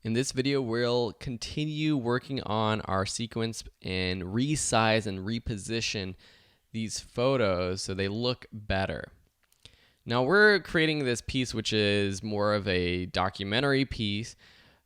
In this video, we'll continue working on our sequence and resize and reposition these photos so they look better. Now we're creating this piece which is more of a documentary piece,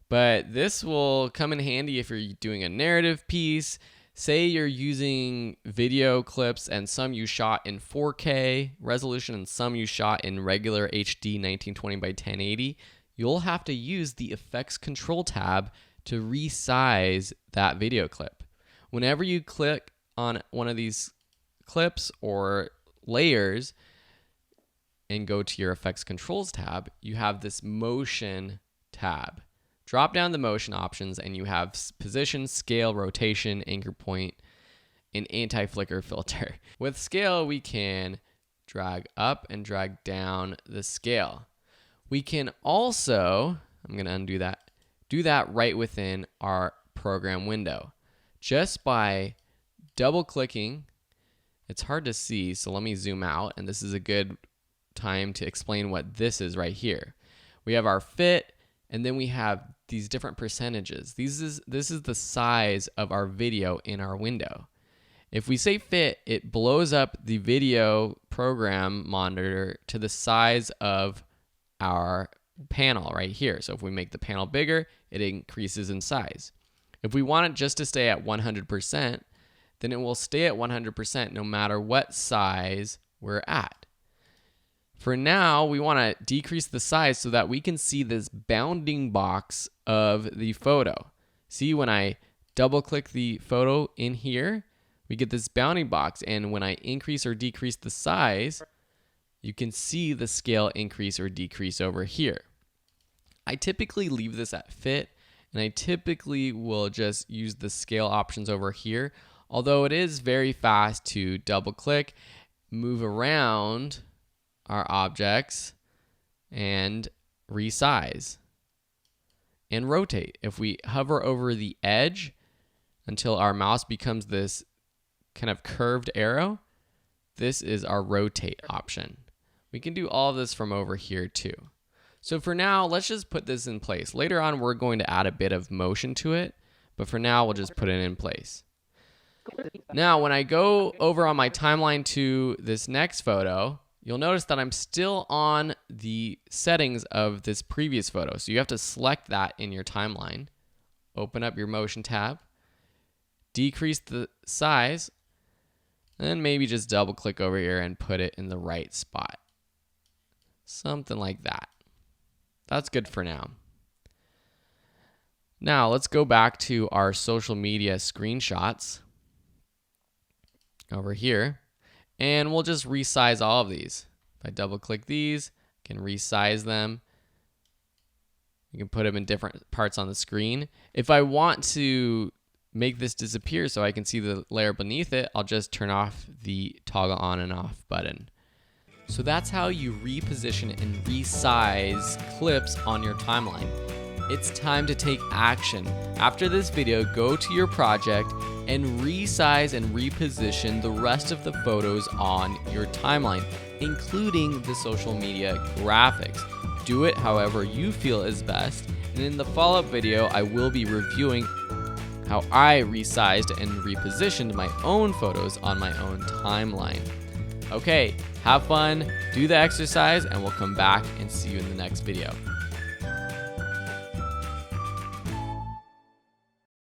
but this will come in handy if you're doing a narrative piece. Say you're using video clips and some you shot in 4K resolution and some you shot in regular HD 1920 by 1080. You'll have to use the Effects Control tab to resize that video clip. Whenever you click on one of these clips or layers and go to your Effects Controls tab, you have this Motion tab. Drop down the motion options and you have position, scale, rotation, anchor point, and anti-flicker filter. With scale, we can drag up and drag down the scale. We can also, I'm going to undo that, do that right within our program window. Just by double clicking, it's hard to see, so let me zoom out, and this is a good time to explain what this is right here. We have our fit, and then we have these different percentages. This is the size of our video in our window. If we say fit, it blows up the video program monitor to the size of our panel right here. So if we make the panel bigger, it increases in size. If we want it just to stay at 100%, then it will stay at 100% no matter what size we're at. For now, we want to decrease the size so that we can see this bounding box of the photo. See, when I double click the photo in here, we get this bounding box, and when I increase or decrease the size, you can see the scale increase or decrease over here. I typically leave this at fit, and I typically will just use the scale options over here, although it is very fast to double click, move around our objects, and resize and rotate. If we hover over the edge until our mouse becomes this kind of curved arrow, this is our rotate option. We can do all of this from over here too. So for now, let's just put this in place. Later on, we're going to add a bit of motion to it, but for now, we'll just put it in place. Now, when I go over on my timeline to this next photo, you'll notice that I'm still on the settings of this previous photo. So you have to select that in your timeline, open up your motion tab, decrease the size, and maybe just double click over here and put it in the right spot. Something like that. That's good for now. Now let's go back to our social media screenshots over here, and we'll just resize all of these. If I double click these, I can resize them. You can put them in different parts on the screen. If I want to make this disappear so I can see the layer beneath it, I'll just turn off the toggle on and off button. So that's how you reposition and resize clips on your timeline. It's time to take action. After this video, go to your project and resize and reposition the rest of the photos on your timeline, including the social media graphics. Do it however you feel is best, and in the follow-up video, I will be reviewing how I resized and repositioned my own photos on my own timeline. Okay, have fun, do the exercise, and we'll come back and see you in the next video.